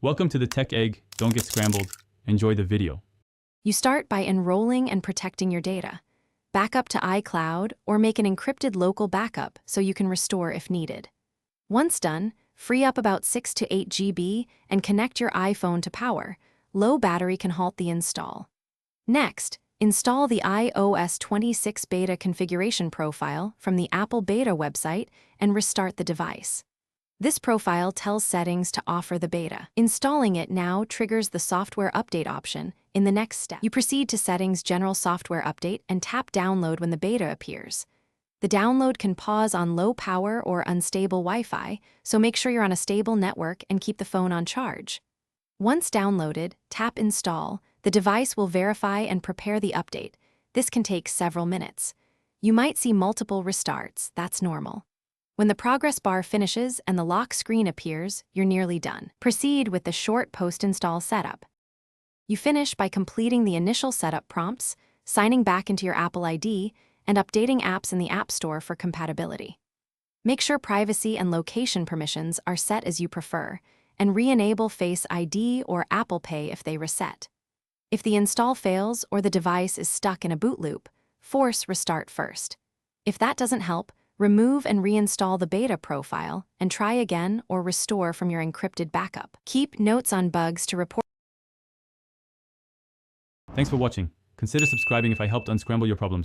Welcome to the Tech Egg. Don't get scrambled. Enjoy the video. You start by enrolling and protecting your data. Back up to iCloud or make an encrypted local backup so you can restore if needed. Once done, free up about 6 to 8 GB and connect your iPhone to power. Low battery can halt the install. Next, install the iOS 26 beta configuration profile from the Apple beta website and restart the device. This profile tells settings to offer the beta. Installing it now triggers the software update option in the next step. You proceed to Settings General Software Update and tap Download when the beta appears. The download can pause on low power or unstable Wi-Fi, so make sure you're on a stable network and keep the phone on charge. Once downloaded, tap Install. The device will verify and prepare the update. This can take several minutes. You might see multiple restarts. That's normal. When the progress bar finishes and the lock screen appears, you're nearly done. Proceed with the short post-install setup. You finish by completing the initial setup prompts, signing back into your Apple ID, and updating apps in the App Store for compatibility. Make sure privacy and location permissions are set as you prefer, and re-enable Face ID or Apple Pay if they reset. If the install fails or the device is stuck in a boot loop, force restart first. If that doesn't help, remove and reinstall the beta profile and try again or restore from your encrypted backup. Keep notes on bugs to report. Thanks for watching. Consider subscribing if I helped unscramble your problems.